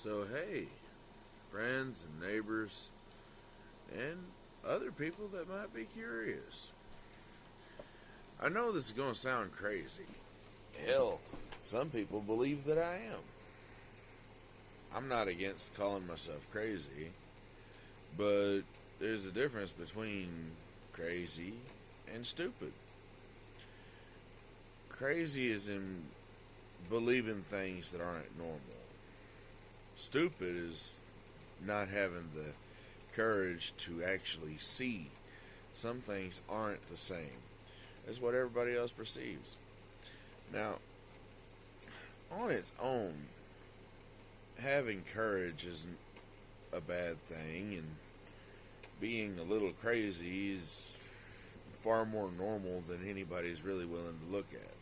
So, hey, friends and neighbors, and other people that might be curious. I know this is going to sound crazy. Hell, some people believe that I am. I'm not against calling myself crazy, but there's a difference between crazy and stupid. Crazy is in believing things that aren't normal. Stupid is not having the courage to actually see some things aren't the same as what everybody else perceives. Now, on its own, having courage isn't a bad thing, and being a little crazy is far more normal than anybody's really willing to look at.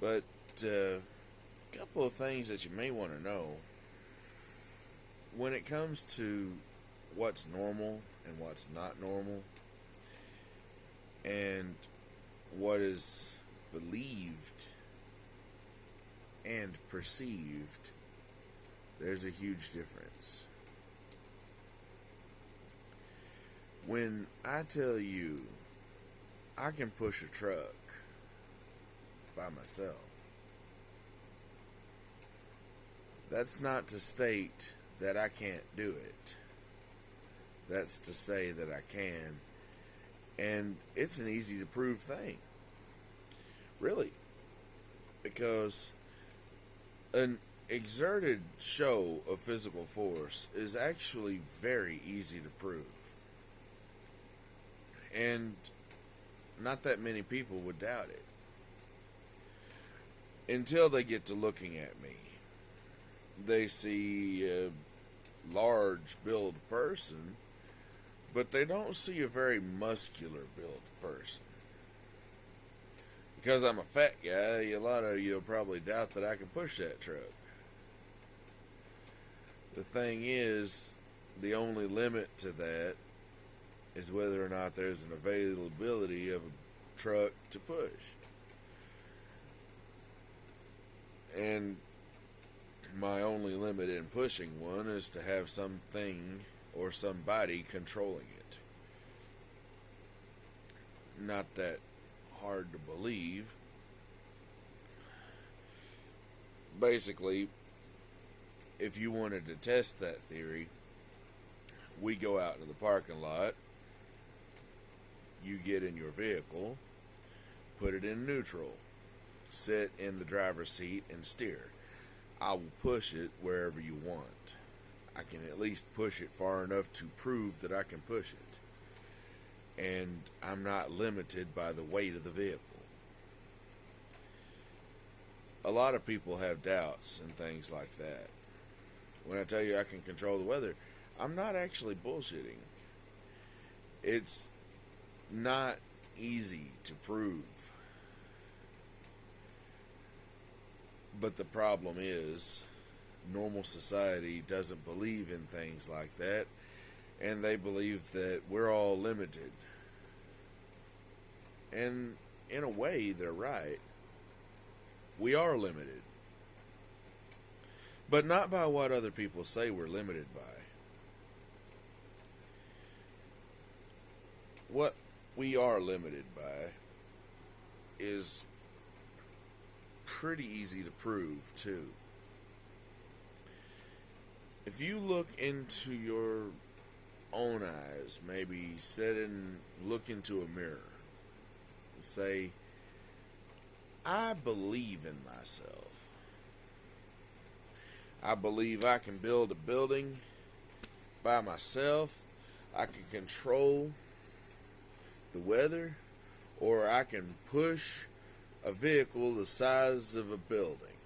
But a couple of things that you may want to know when it comes to what's normal and what's not normal, and what is believed and perceived, there's a huge difference. When I tell you I can push a truck by myself, that's not to state that I can't do it. That's to say that I can. And it's an easy to prove thing. Really. Because an exerted show of physical force is actually very easy to prove. And not that many people would doubt it. Until they get to looking at me. They see a large build person, but they don't see a very muscular build person. Because I'm a fat guy, a lot of you will probably doubt that I can push that truck. The thing is, the only limit to that is whether or not there's an availability of a truck to push. And my only limit in pushing one is to have something or somebody controlling it. Not that hard to believe. Basically, if you wanted to test that theory, we go out into the parking lot, you get in your vehicle, put it in neutral, sit in the driver's seat and steer. I will push it wherever you want. I can at least push it far enough to prove that I can push it. And I'm not limited by the weight of the vehicle. A lot of people have doubts and things like that. When I tell you I can control the weather, I'm not actually bullshitting. It's not easy to prove. But the problem is, normal society doesn't believe in things like that, and they believe that we're all limited. And in a way, they're right. We are limited. But not by what other people say we're limited by. What we are limited by is pretty easy to prove, too. If you look into your own eyes, maybe sit and look into a mirror and say, I believe in myself. I believe I can build a building by myself. I can control the weather, or I can push a vehicle the size of a building.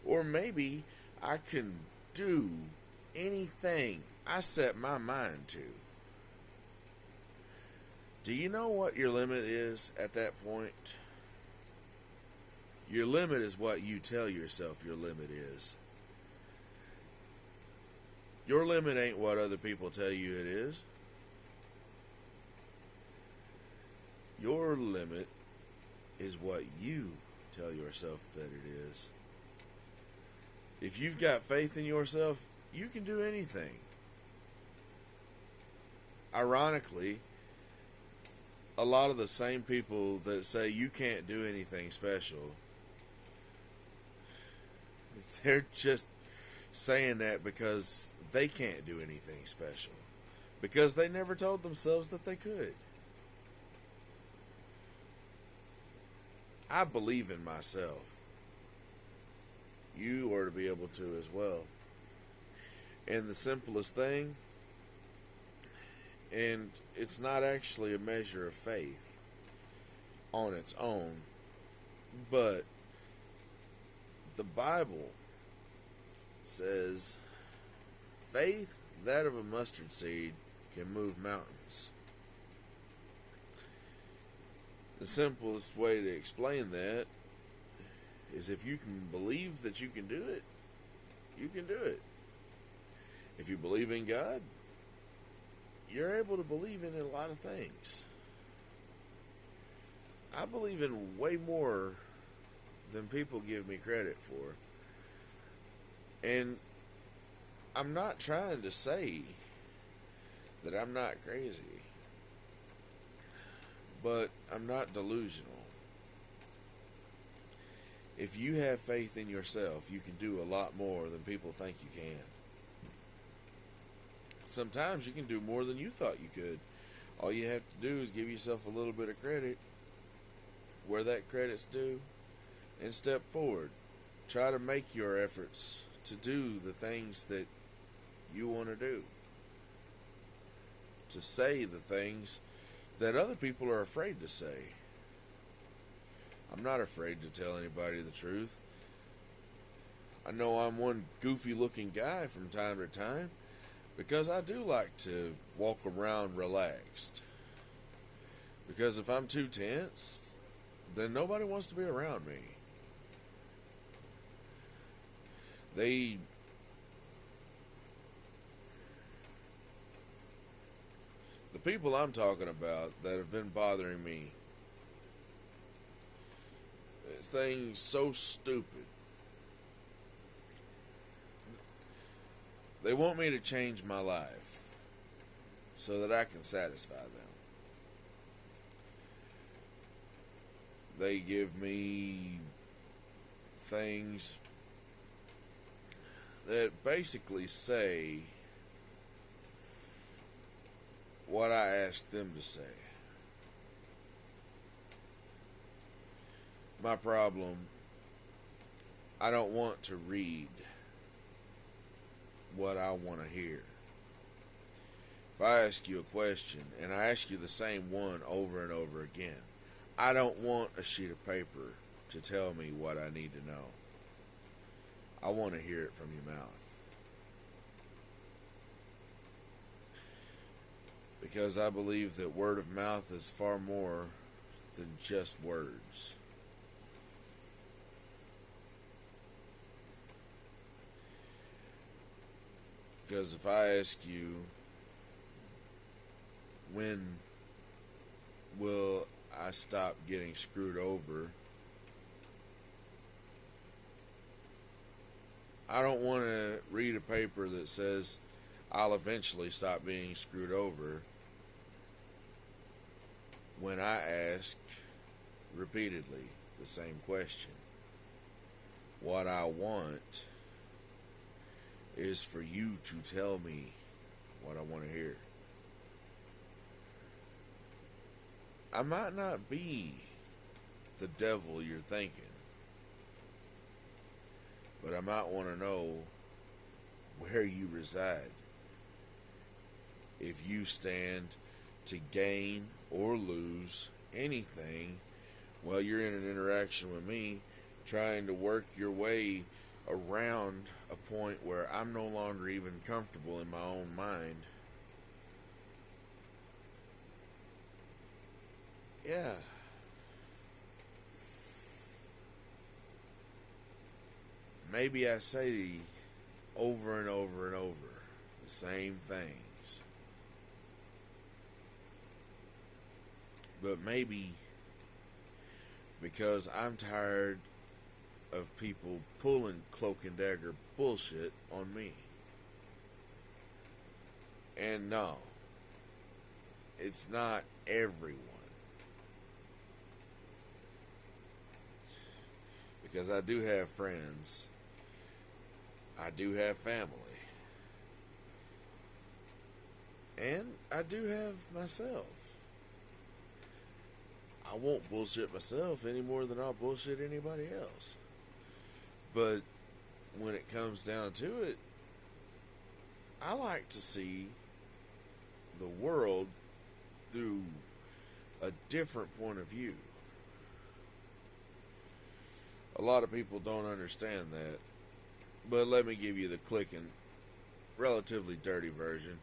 Or maybe I can do anything I set my mind to. Do you know what your limit is at that point? Your limit is what you tell yourself your limit is. Your limit ain't what other people tell you it is. Your limit is what you tell yourself that it is. If you've got faith in yourself, you can do anything. Ironically, a lot of the same people that say you can't do anything special, they're just saying that because they can't do anything special. Because they never told themselves that they could. I believe in myself. You are to be able to as well. And the simplest thing, and it's not actually a measure of faith on its own, but the Bible says faith that of a mustard seed can move mountains. The simplest way to explain that is if you can believe that you can do it, you can do it. If you believe in God, you're able to believe in a lot of things. I believe in way more than people give me credit for. And I'm not trying to say that I'm not crazy, but I'm not delusional. If you have faith in yourself, you can do a lot more than people think you can. Sometimes you can do more than you thought you could. All you have to do is give yourself a little bit of credit where that credit's due and step forward. Try to make your efforts to do the things that you want to do. To say the things that other people are afraid to say. I'm not afraid to tell anybody the truth. I know I'm one goofy looking guy from time to time because I do like to walk around relaxed. Because if I'm too tense, then nobody wants to be around me. The people I'm talking about that have been bothering me, things so stupid. They want me to change my life so that I can satisfy them. They give me things that basically say what I asked them to say. My problem, I don't want to read what I want to hear. If I ask you a question and I ask you the same one over and over again, I don't want a sheet of paper to tell me what I need to know. I want to hear it from your mouth. Because I believe that word of mouth is far more than just words. Because if I ask you, when will I stop getting screwed over? I don't want to read a paper that says I'll eventually stop being screwed over when I ask repeatedly the same question. What I want is for you to tell me what I want to hear. I might not be the devil you're thinking, but I might want to know where you reside. If you stand to gain or lose anything while you're in an interaction with me, trying to work your way around a point where I'm no longer even comfortable in my own mind. Yeah. Maybe I say over and over and over the same things. But maybe because I'm tired of people pulling cloak and dagger bullshit on me. And no, it's not everyone. Because I do have friends, I do have family, and I do have myself. I won't bullshit myself any more than I'll bullshit anybody else. But when it comes down to it, I like to see the world through a different point of view. A lot of people don't understand that, but let me give you the quick and relatively dirty version.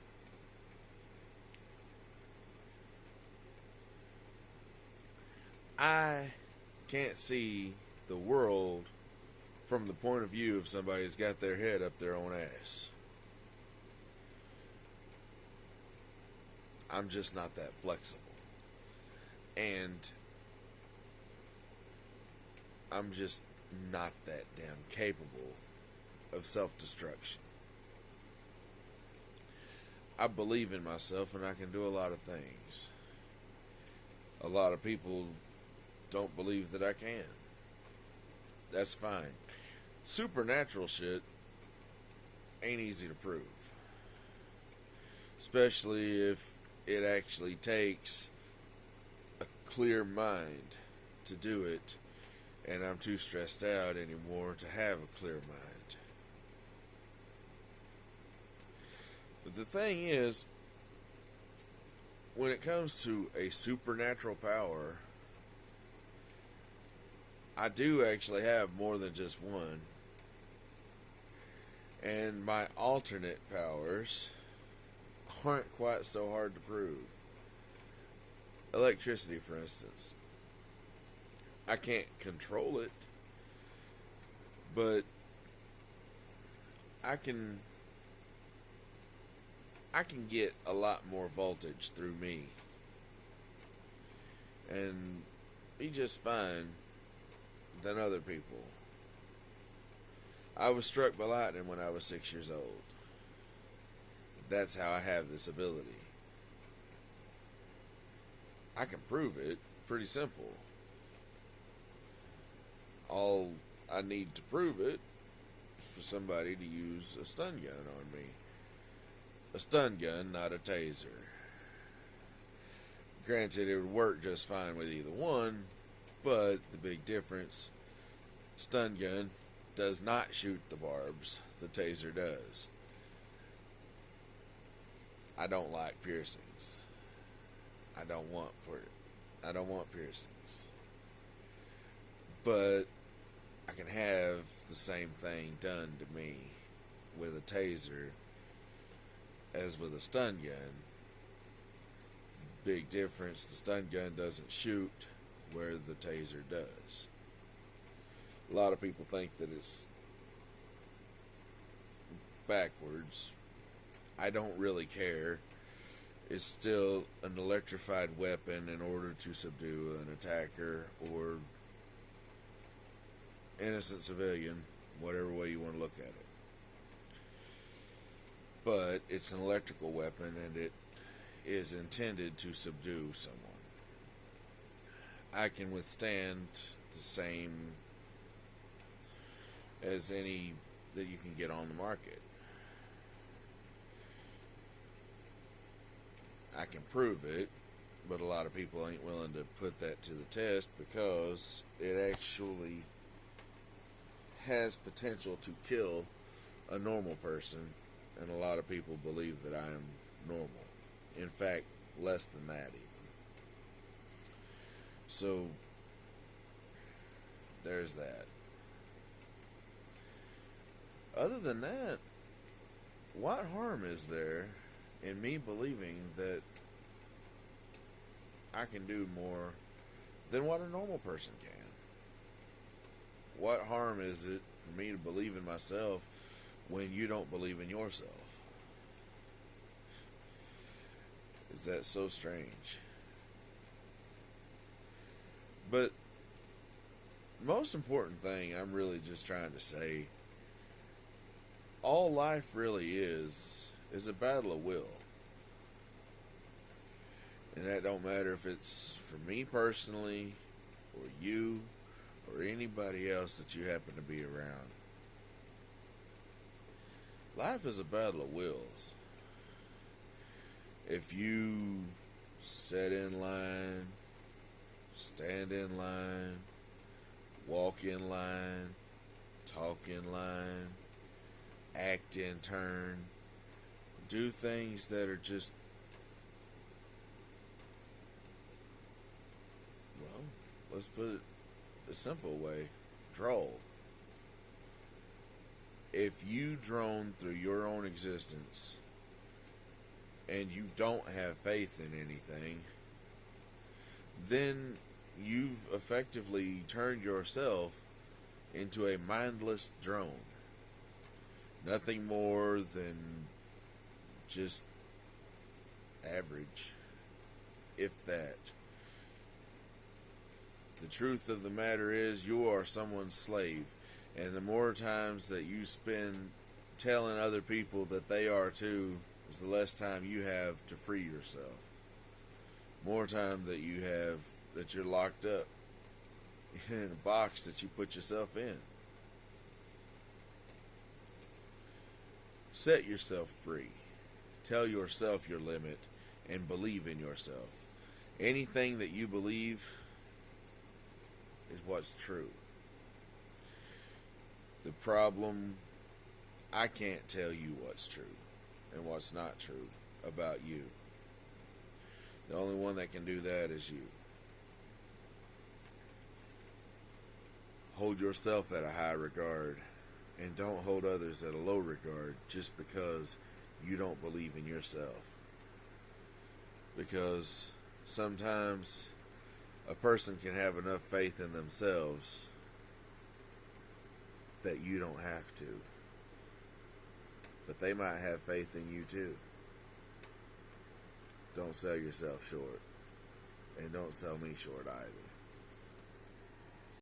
I can't see the world from the point of view of somebody who's got their head up their own ass. I'm just not that flexible. And I'm just not that damn capable of self-destruction. I believe in myself and I can do a lot of things. A lot of people don't believe that I can. That's fine. Supernatural shit ain't easy to prove. Especially if it actually takes a clear mind to do it, and I'm too stressed out anymore to have a clear mind. But the thing is, when it comes to a supernatural power, I do actually have more than just one. And my alternate powers aren't quite so hard to prove. Electricity, for instance. I can't control it, but I can get a lot more voltage through me and be just fine than other people. I was struck by lightning when I was 6 years old. That's how I have this ability. I can prove it. Pretty simple. All I need to prove it is for somebody to use a stun gun on me. A stun gun, not a taser. Granted, it would work just fine with either one, but the big difference, stun gun does not shoot the barbs. The taser does. I don't like piercings. I don't want piercings. But I can have the same thing done to me with a taser as with a stun gun. Big difference, the stun gun doesn't shoot where the taser does. A lot of people think that it's backwards. I don't really care. It's still an electrified weapon in order to subdue an attacker or innocent civilian, whatever way you want to look at it. But it's an electrical weapon and it is intended to subdue someone. I can withstand the same as any that you can get on the market. I can prove it, but a lot of people ain't willing to put that to the test because it actually has potential to kill a normal person, and a lot of people believe that I am normal. In fact, less than that even. So, there's that. Other than that, what harm is there in me believing that I can do more than what a normal person can? What harm is it for me to believe in myself when you don't believe in yourself? Is that so strange? But most important thing I'm really just trying to say, all life really is a battle of will. And that don't matter if it's for me personally, or you, or anybody else that you happen to be around. Life is a battle of wills. If you sit in line, stand in line, walk in line, talk in line, act in turn, do things that are just, well, let's put it a simple way, droll. If you drone through your own existence and you don't have faith in anything, then you've effectively turned yourself into a mindless drone. Nothing more than just average, if that. The truth of the matter is, you are someone's slave, and the more times that you spend telling other people that they are too, is the less time you have to free yourself. More time that you have that you're locked up in a box that you put yourself in. Set yourself free. Tell yourself your limit and believe in yourself. Anything that you believe is what's true. The problem, I can't tell you what's true and what's not true about you. The only one that can do that is you. Hold yourself at a high regard and don't hold others at a low regard just because you don't believe in yourself. Because sometimes a person can have enough faith in themselves that you don't have to. But they might have faith in you too. Don't sell yourself short. And don't sell me short either.